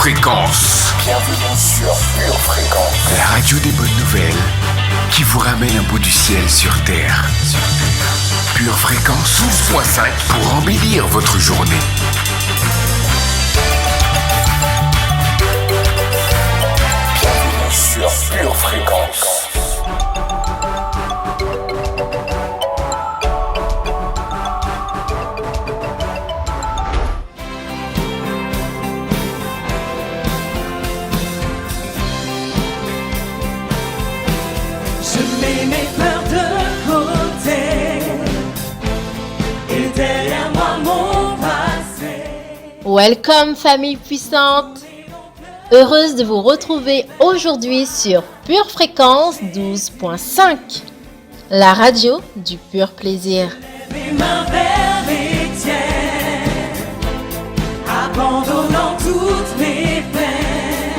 Fréquence. Bienvenue sur Pure Fréquence. La radio des bonnes nouvelles qui vous ramène un bout du ciel sur Terre. Pure Fréquence 12.5 pour embellir votre journée. Bienvenue sur Pure Fréquence. Je mets mes peurs de côté et derrière moi mon passé. Welcome famille puissante. Heureuse de vous retrouver aujourd'hui sur Pure Fréquence 12.5, la radio du pur plaisir. Mes mains vers les tiennes, abandonnant toutes mes peines,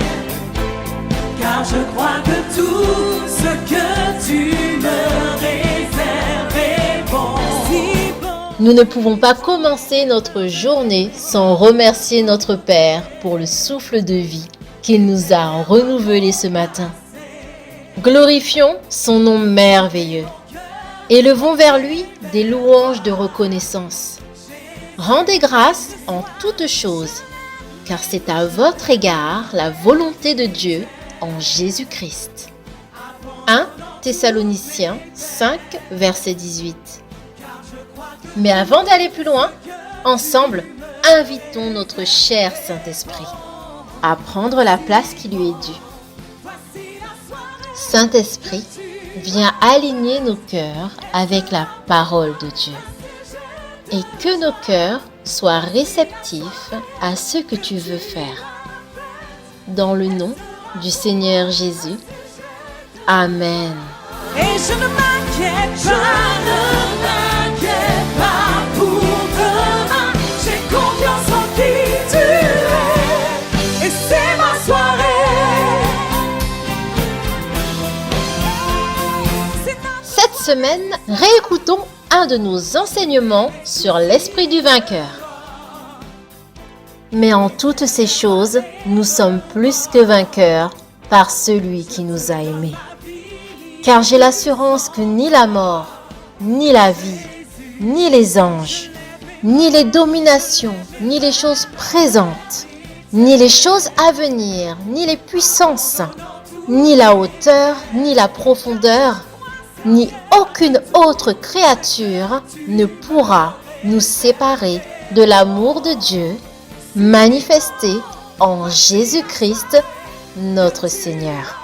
car je crois que tout ce que tu me réserves est bon. Si bon. Nous ne pouvons pas commencer notre journée sans remercier notre Père pour le souffle de vie qu'il nous a renouvelé ce matin. Glorifions son nom merveilleux. Élevons vers lui des louanges de reconnaissance. Rendez grâce en toutes choses, car c'est à votre égard la volonté de Dieu en Jésus-Christ. 1 Thessaloniciens 5, verset 18. Mais avant d'aller plus loin, ensemble, invitons notre cher Saint-Esprit à prendre la place qui lui est due. Saint-Esprit, viens aligner nos cœurs avec la parole de Dieu et que nos cœurs soient réceptifs à ce que tu veux faire. Dans le nom du Seigneur Jésus. Amen. Et je ne m'inquiète pas pour demain. J'ai confiance en qui tu es. Et c'est ma soirée. Cette semaine, réécoutons un de nos enseignements sur l'esprit du vainqueur. Mais en toutes ces choses, nous sommes plus que vainqueurs par celui qui nous a aimés. Car j'ai l'assurance que ni la mort, ni la vie, ni les anges, ni les dominations, ni les choses présentes, ni les choses à venir, ni les puissances, ni la hauteur, ni la profondeur, ni aucune autre créature ne pourra nous séparer de l'amour de Dieu manifesté en Jésus-Christ, notre Seigneur.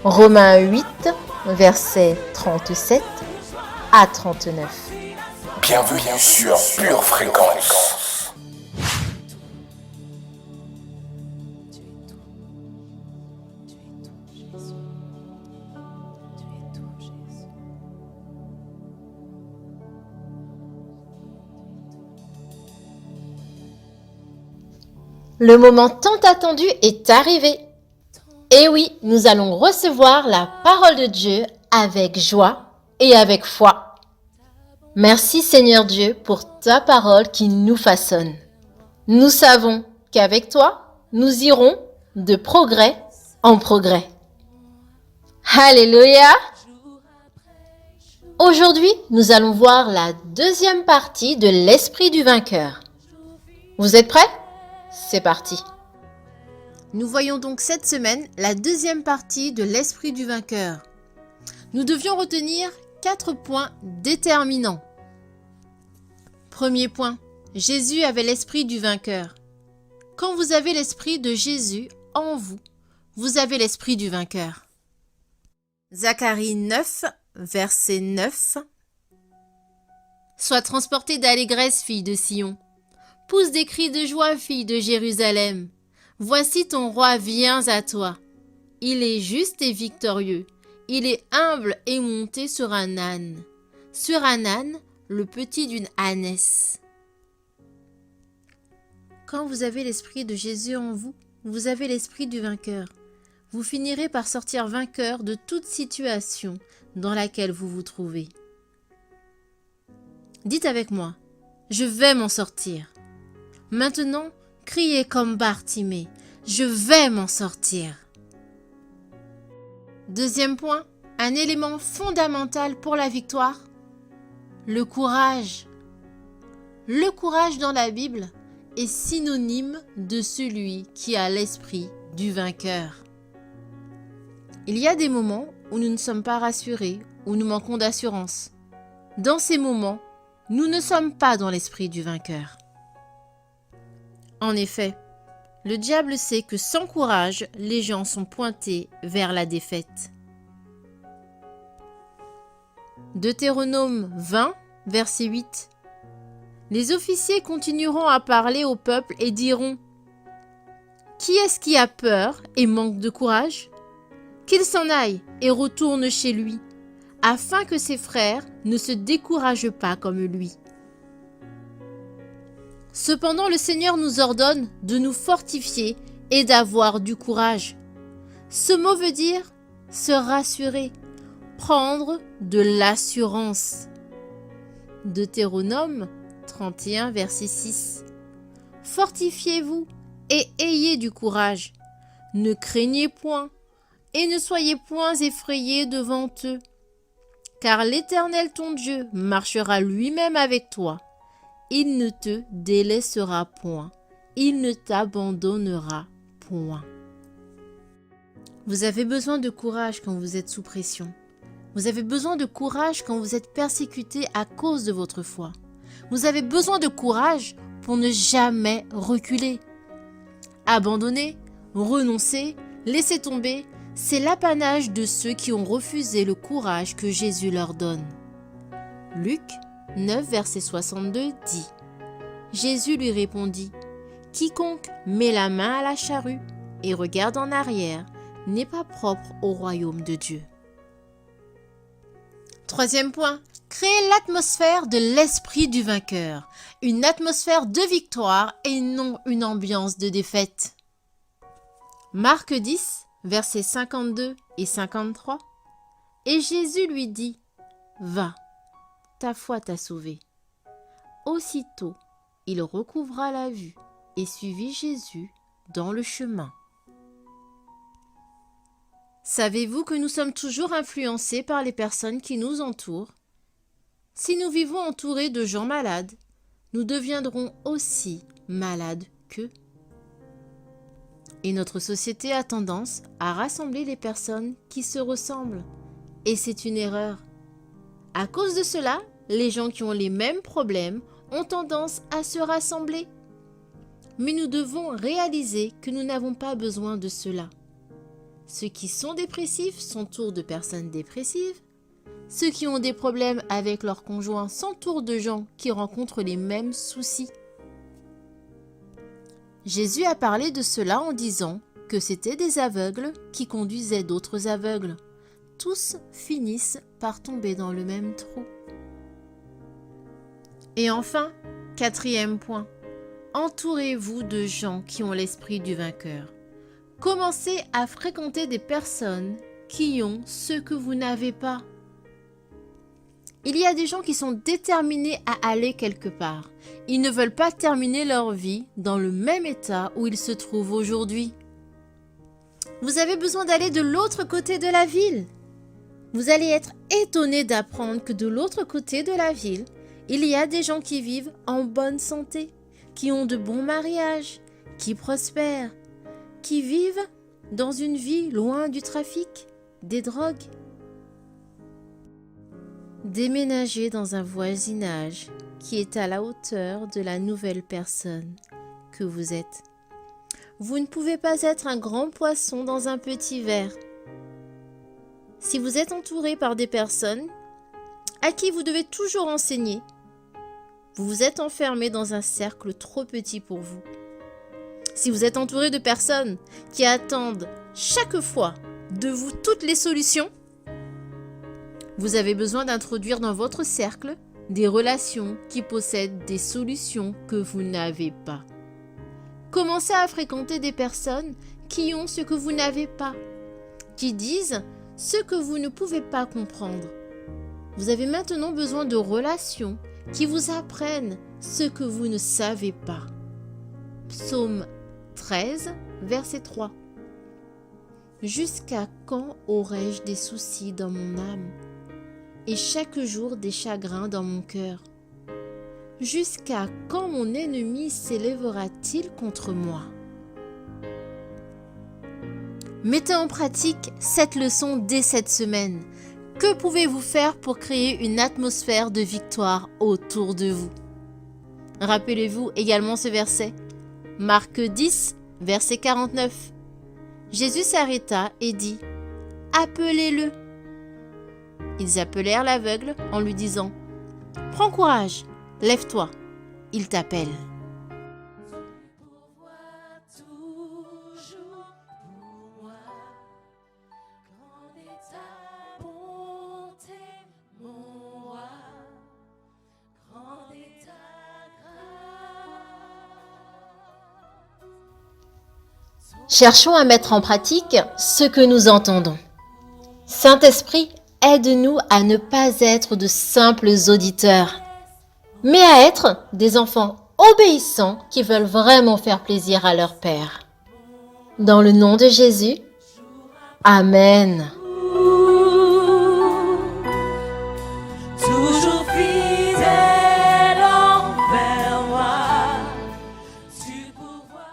Romains 8, versets 37 à 39. Bienvenue sur Pure Fréquence. Le moment tant attendu est arrivé. Et oui, nous allons recevoir la parole de Dieu avec joie et avec foi. Merci Seigneur Dieu pour ta parole qui nous façonne. Nous savons qu'avec toi, nous irons de progrès en progrès. Alléluia! Aujourd'hui, nous allons voir la deuxième partie de l'esprit du vainqueur. Vous êtes prêts? C'est parti! Nous voyons donc cette semaine la deuxième partie de l'esprit du vainqueur. Nous devions retenir 4 points déterminants. Premier point, Jésus avait l'esprit du vainqueur. Quand vous avez l'esprit de Jésus en vous, vous avez l'esprit du vainqueur. Zacharie 9, verset 9. Sois transportée d'allégresse, fille de Sion. Pousse des cris de joie, fille de Jérusalem. Voici ton roi vient à toi. Il est juste et victorieux. Il est humble et monté sur un âne. Sur un âne, le petit d'une ânesse. Quand vous avez l'esprit de Jésus en vous, vous avez l'esprit du vainqueur. Vous finirez par sortir vainqueur de toute situation dans laquelle vous vous trouvez. Dites avec moi, je vais m'en sortir. Maintenant, criez comme Bartimée, je vais m'en sortir. Deuxième point, un élément fondamental pour la victoire, le courage. Le courage dans la Bible est synonyme de celui qui a l'esprit du vainqueur. Il y a des moments où nous ne sommes pas rassurés, où nous manquons d'assurance. Dans ces moments, nous ne sommes pas dans l'esprit du vainqueur. En effet, le diable sait que sans courage, les gens sont pointés vers la défaite. Deutéronome 20, verset 8. Les officiers continueront à parler au peuple et diront : qui est-ce qui a peur et manque de courage ? Qu'il s'en aille et retourne chez lui, afin que ses frères ne se découragent pas comme lui. Cependant, le Seigneur nous ordonne de nous fortifier et d'avoir du courage. Ce mot veut dire se rassurer, prendre de l'assurance. Deutéronome 31, verset 6. Fortifiez-vous et ayez du courage. Ne craignez point et ne soyez point effrayés devant eux. Car l'Éternel ton Dieu marchera lui-même avec toi. Il ne te délaissera point. Il ne t'abandonnera point. Vous avez besoin de courage quand vous êtes sous pression. Vous avez besoin de courage quand vous êtes persécuté à cause de votre foi. Vous avez besoin de courage pour ne jamais reculer. Abandonner, renoncer, laisser tomber, c'est l'apanage de ceux qui ont refusé le courage que Jésus leur donne. Luc 9, verset 62 dit : Jésus lui répondit : quiconque met la main à la charrue et regarde en arrière n'est pas propre au royaume de Dieu. Troisième point, créer l'atmosphère de l'esprit du vainqueur, une atmosphère de victoire et non une ambiance de défaite. Marc 10, versets 52 et 53. Et Jésus lui dit : va, ta foi t'a sauvé. Aussitôt, il recouvra la vue et suivit Jésus dans le chemin. Savez-vous que nous sommes toujours influencés par les personnes qui nous entourent ? Si nous vivons entourés de gens malades, nous deviendrons aussi malades qu'eux. Et notre société a tendance à rassembler les personnes qui se ressemblent. Et c'est une erreur. À cause de cela, les gens qui ont les mêmes problèmes ont tendance à se rassembler. Mais nous devons réaliser que nous n'avons pas besoin de cela. Ceux qui sont dépressifs s'entourent de personnes dépressives. Ceux qui ont des problèmes avec leur conjoint s'entourent de gens qui rencontrent les mêmes soucis. Jésus a parlé de cela en disant que c'était des aveugles qui conduisaient d'autres aveugles. Tous finissent par tomber dans le même trou. Et enfin, quatrième point, entourez-vous de gens qui ont l'esprit du vainqueur. Commencez à fréquenter des personnes qui ont ce que vous n'avez pas. Il y a des gens qui sont déterminés à aller quelque part. Ils ne veulent pas terminer leur vie dans le même état où ils se trouvent aujourd'hui. Vous avez besoin d'aller de l'autre côté de la ville. Vous allez être étonné d'apprendre que de l'autre côté de la ville, il y a des gens qui vivent en bonne santé, qui ont de bons mariages, qui prospèrent, qui vivent dans une vie loin du trafic, des drogues. Déménagez dans un voisinage qui est à la hauteur de la nouvelle personne que vous êtes. Vous ne pouvez pas être un grand poisson dans un petit verre. Si vous êtes entouré par des personnes à qui vous devez toujours enseigner, vous vous êtes enfermé dans un cercle trop petit pour vous. Si vous êtes entouré de personnes qui attendent chaque fois de vous toutes les solutions, vous avez besoin d'introduire dans votre cercle des relations qui possèdent des solutions que vous n'avez pas. Commencez à fréquenter des personnes qui ont ce que vous n'avez pas, qui disent ce que vous ne pouvez pas comprendre. Vous avez maintenant besoin de relations qui vous apprennent ce que vous ne savez pas. Psaume 13, verset 3. Jusqu'à quand aurai-je des soucis dans mon âme et chaque jour des chagrins dans mon cœur? Jusqu'à quand mon ennemi s'élèvera-t-il contre moi? Mettez en pratique cette leçon dès cette semaine. Que pouvez-vous faire pour créer une atmosphère de victoire autour de vous? Rappelez-vous également ce verset. Marc 10, verset 49. Jésus s'arrêta et dit « Appelez-le ». Ils appelèrent l'aveugle en lui disant « Prends courage, lève-toi, il t'appelle ». Cherchons à mettre en pratique ce que nous entendons. Saint-Esprit, aide-nous à ne pas être de simples auditeurs, mais à être des enfants obéissants qui veulent vraiment faire plaisir à leur Père. Dans le nom de Jésus, Amen. Toujours fidèle envers moi, tu pourvois.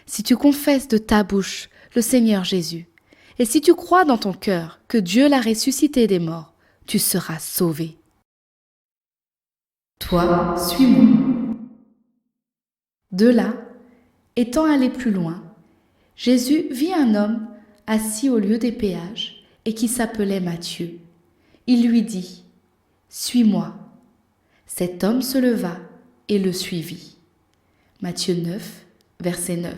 Si tu confesses de ta bouche le Seigneur Jésus, et si tu crois dans ton cœur que Dieu l'a ressuscité des morts, tu seras sauvé. Toi, suis-moi. De là, étant allé plus loin, Jésus vit un homme assis au lieu des péages et qui s'appelait Matthieu. Il lui dit « Suis-moi ». Cet homme se leva et le suivit. Matthieu 9, verset 9.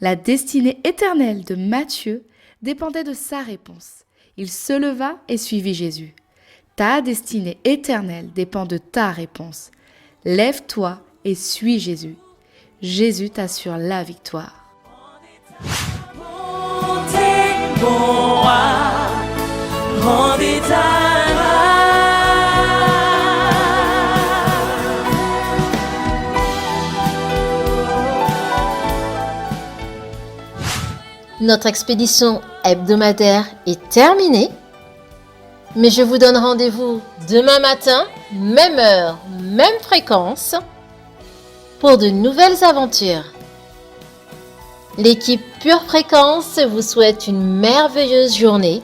La destinée éternelle de Matthieu dépendait de sa réponse. Il se leva et suivit Jésus. Ta destinée éternelle dépend de ta réponse. Lève-toi et suis Jésus. Jésus t'assure la victoire. Mon roi, rendez ta Notre expédition hebdomadaire est terminée, mais je vous donne rendez-vous demain matin, même heure, même fréquence, pour de nouvelles aventures. L'équipe Pure Fréquence vous souhaite une merveilleuse journée,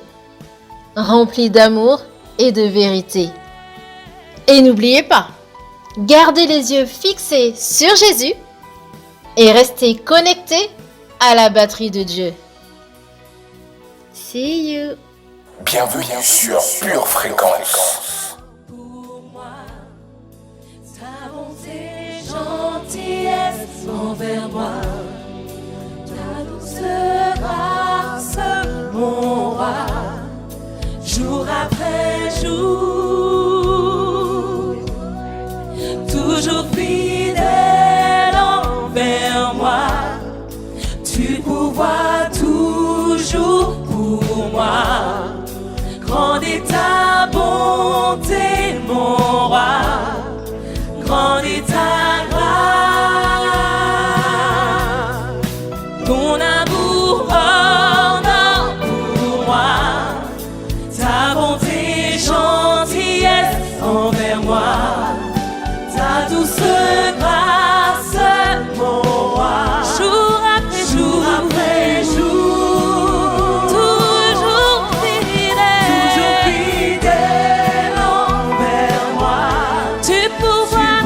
remplie d'amour et de vérité. Et n'oubliez pas, gardez les yeux fixés sur Jésus et restez connectés à la batterie de Dieu. See you! Bienvenue sur Pure Fréquence. pour moi. Ta bonté, gentillesse envers moi. Ta douce grâce, mon roi. Jour après jour, toujours fidèle envers moi. Tu pourvois toujours pour moi. Grande est ta bonté, mon roi. Grande est ta grâce. Ton amour hors norme pour moi. Ta bonté, gentillesse envers moi. Ta douce grâce, mon roi. Jour après jour, toujours fidèle envers moi. Tu pourvois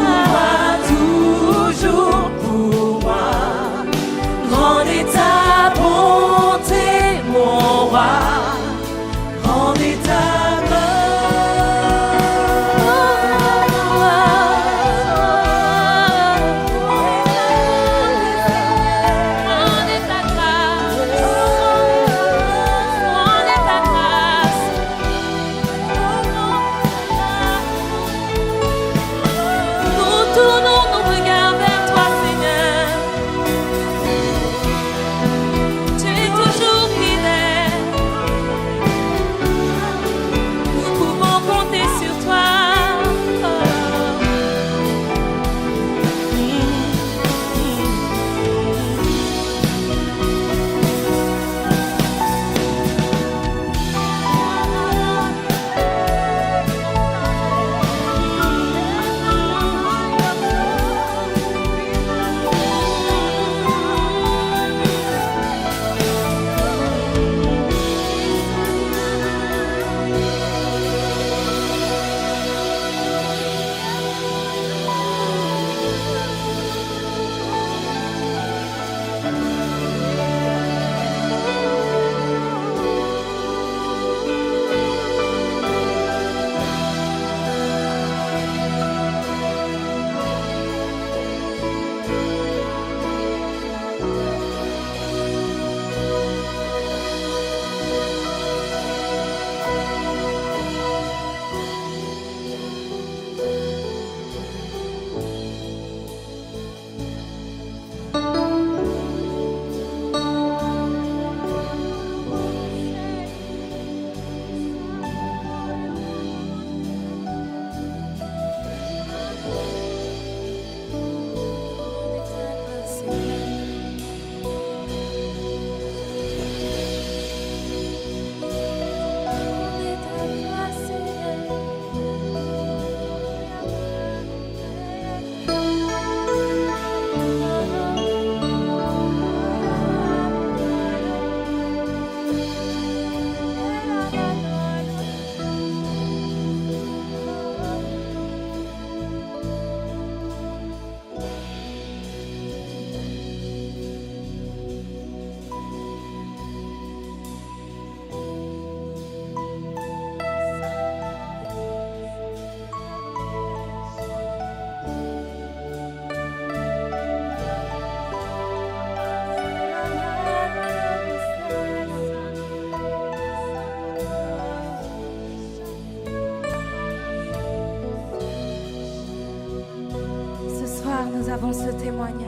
soir, nous avons ce témoignage.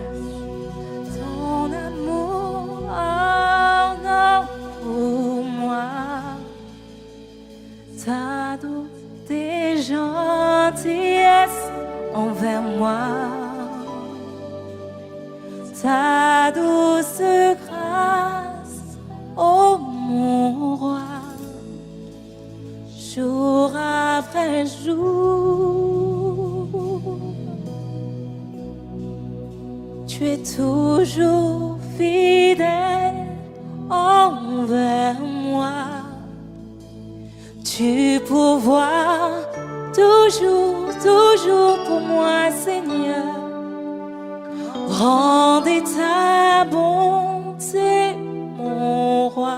Ton amour, oh non, pour moi, ta douce et gentillesse envers moi, ta douce grâce, ô mon roi, jour après jour, tu es toujours fidèle envers moi, tu pourvois toujours, toujours pour moi, Seigneur. Rendez ta bonté, mon roi.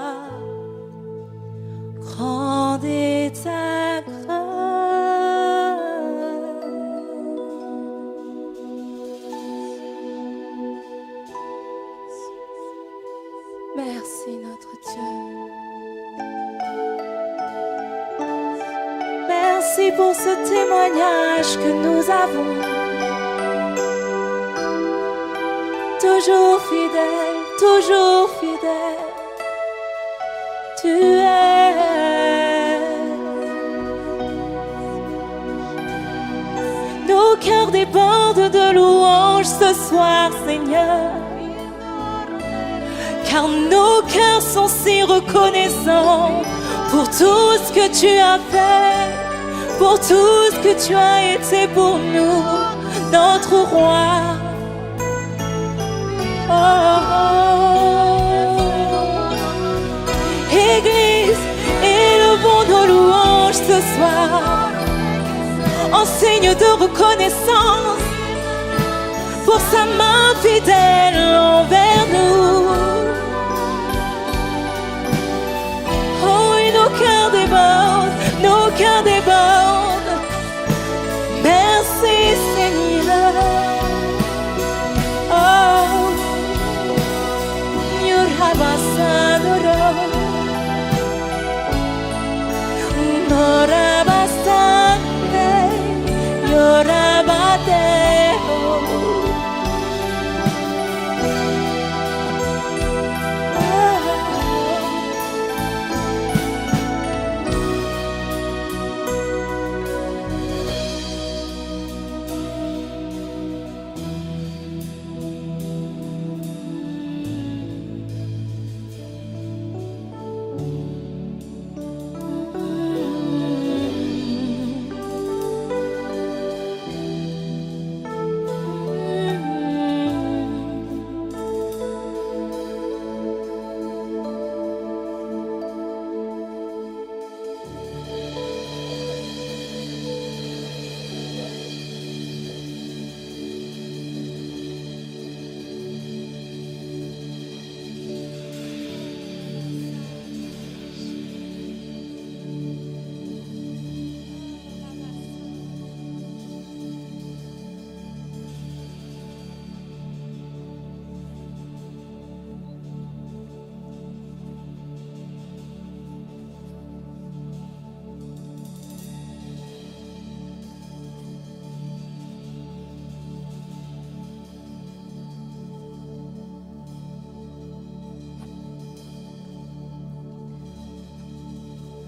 Rendez ta grâce. Merci, notre Dieu. Merci pour ce témoignage que nous avons. Toujours fidèle, toujours fidèle. Tu es. Nos cœurs débordent de louanges ce soir, Seigneur. Car nos cœurs sont si reconnaissants pour tout ce que tu as fait, pour tout ce que tu as été pour nous, notre roi. Oh, oh. Église, élevons nos louanges ce soir en signe de reconnaissance pour sa main fidèle envers nous. Oh, et nos cœurs débordent, nos cœurs débordent. Merci, Seigneur. Oh,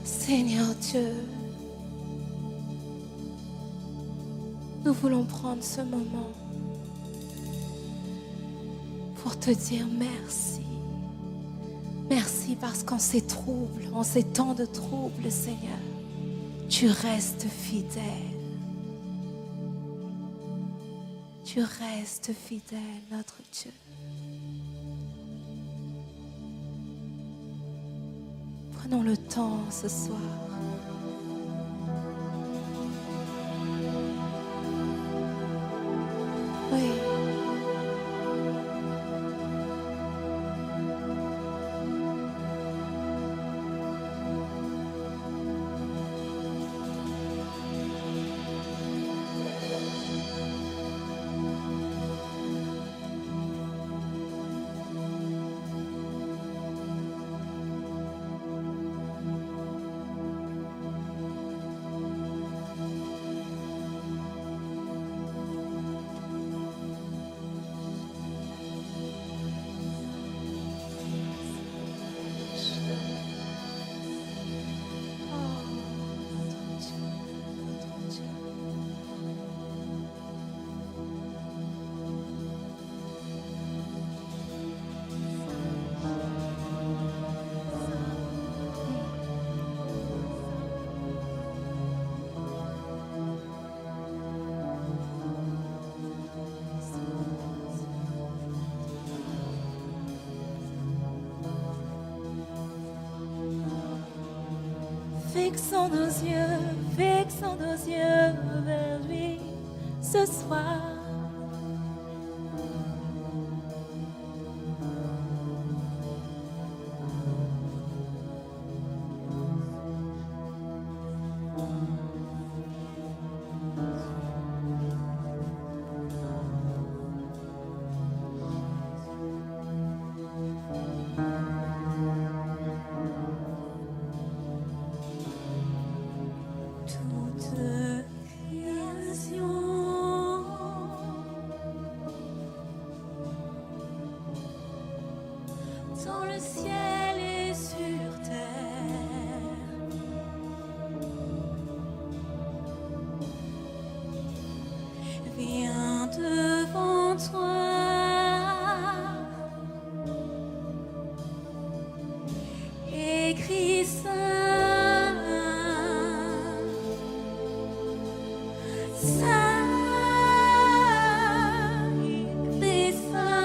Seigneur Dieu, nous voulons prendre ce moment pour te dire merci. Merci parce qu'en ces troubles, en ces temps de troubles, Seigneur, tu restes fidèle. Tu restes fidèle, notre Dieu. Prenons le temps ce soir. Oui. fixons nos yeux vers lui ce soir. Toute création dans le ciel et sur terre vient devant toi et crie saint, saint, il crie saint.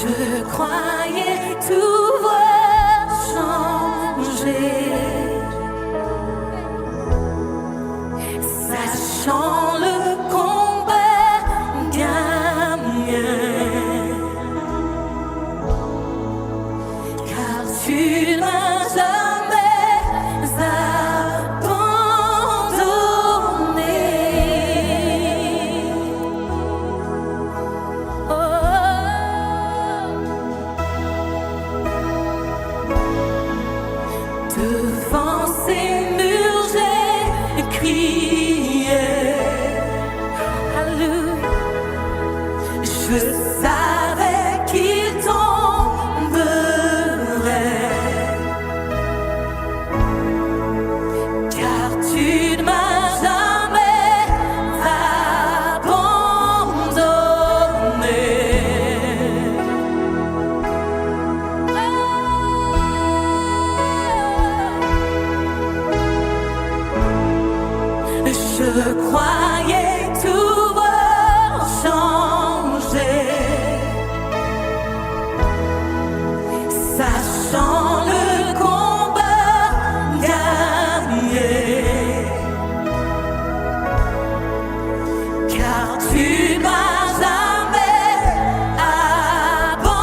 Je croyais tout voir changer, sachant le combat gagné, car tu n'as jamais abandonné. Devant ces murs j'ai crié, Alléluia. Je savais qu'il tomberait, car tu ne m'as jamais abandonné. Je croyais tout voir changer, sachant le combat gagné, car tu m'as jamais abandonné.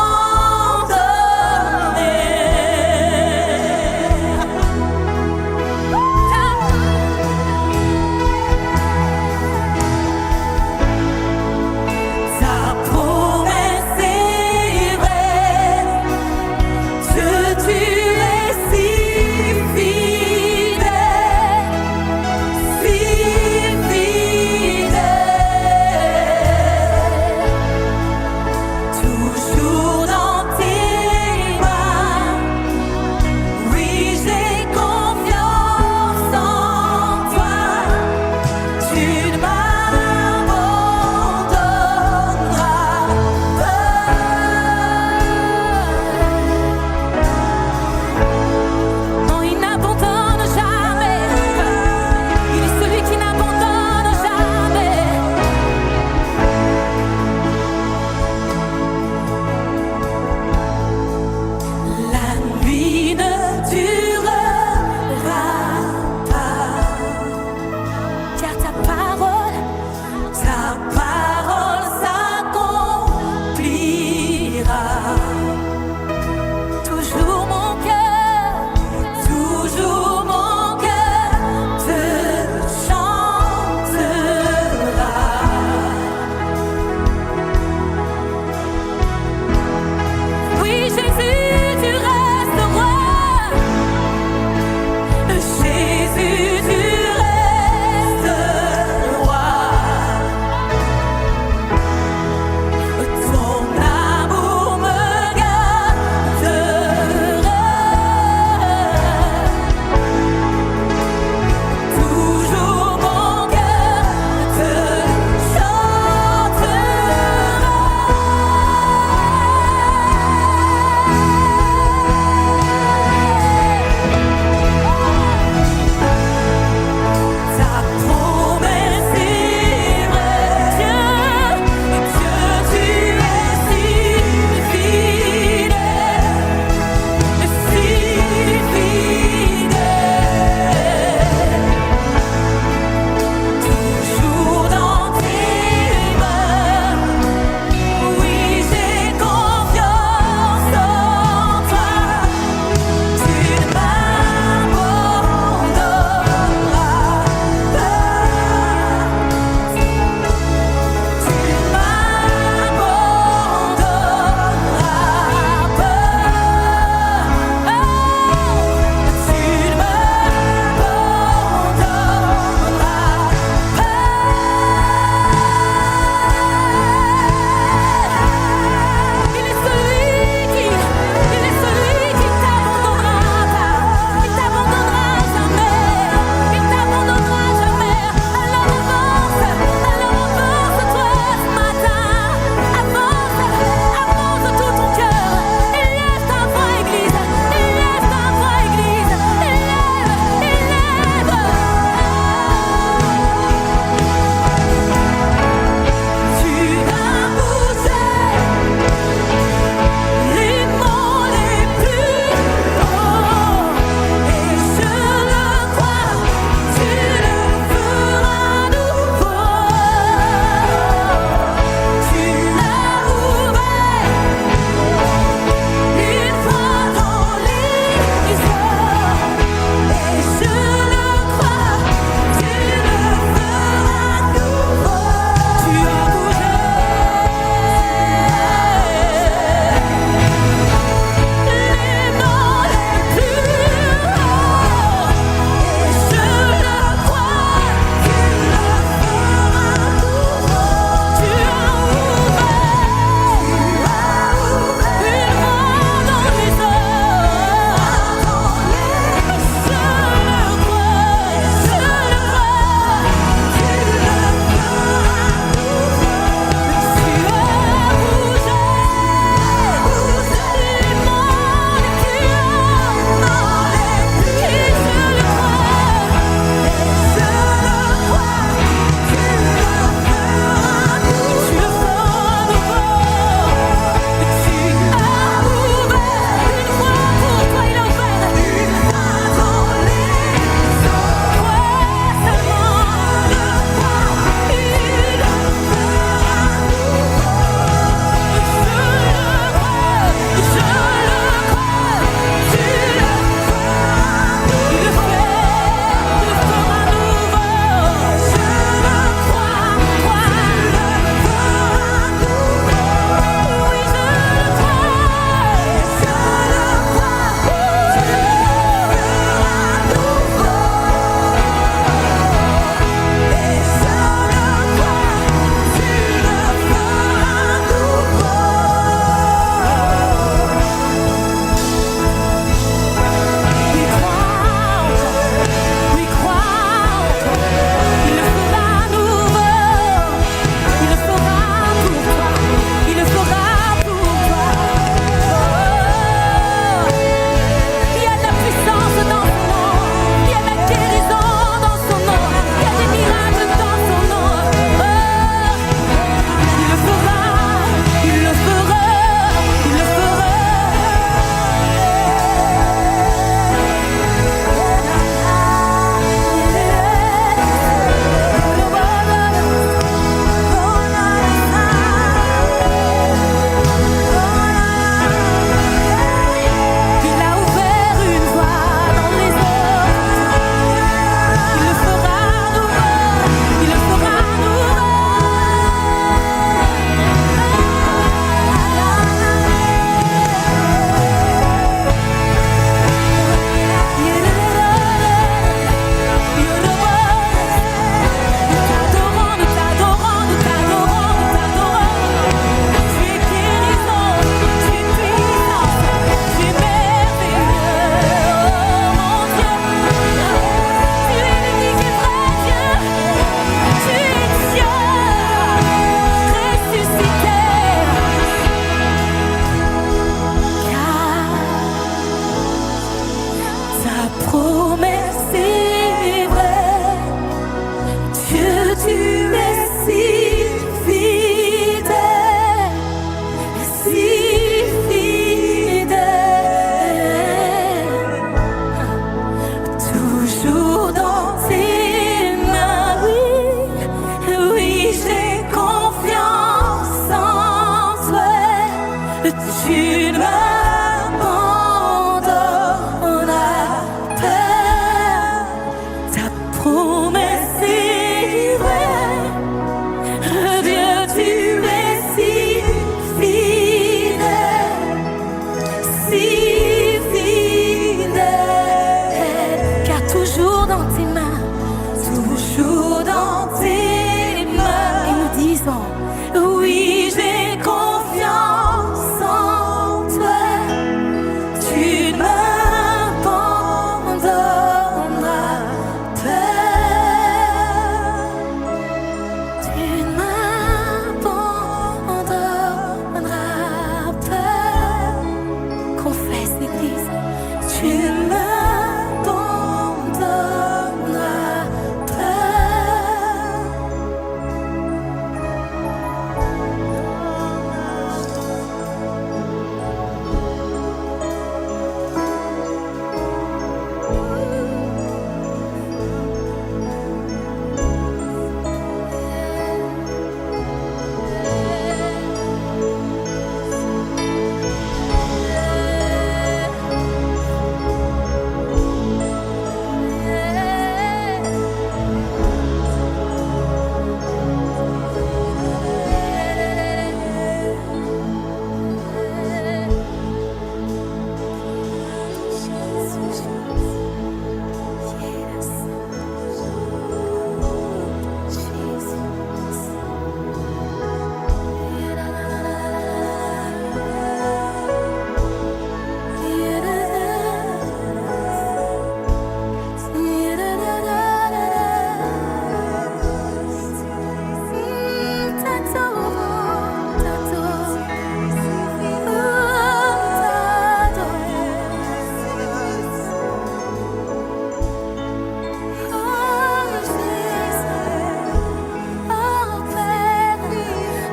promesse est vraie. Dieu, tu es si fidèle, si fidèle. Toujours dans tes mains, oui, oui, j'ai confiance en toi. Tu ne m'abandonneras pas. Ta promesse est vraie. Dieu, tu es si fidèle, si fidèle. Car toujours dans tes mains, toujours dans tes mains. Et nous disons, oui, j'ai confiance en toi. Tu ne m'abandonneras pas. Tu ne m'abandonneras pas. Confesse, Église. Tu ne m'abandonneras pas.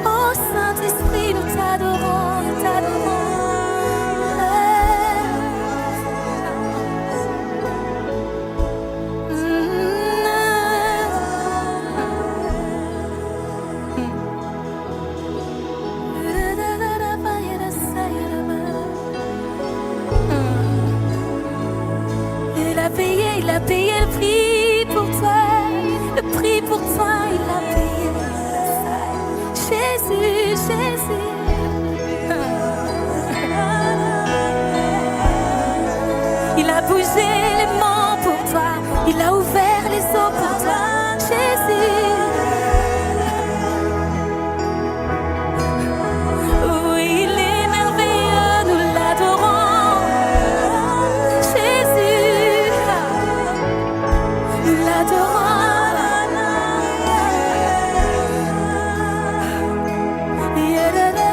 Oh Saint-Esprit, nous t'adorons, nous il a payé le prix pour toi, le prix pour toi, il a payé. Jésus, Jésus. Il a bougé les monts pour toi, il a ouvert les eaux pour toi, Jésus. Oui, il est merveilleux, nous l'adorons, Jésus. Nous l'adorons. Yeah,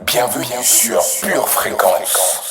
Bienvenue sur Pure Fréquence.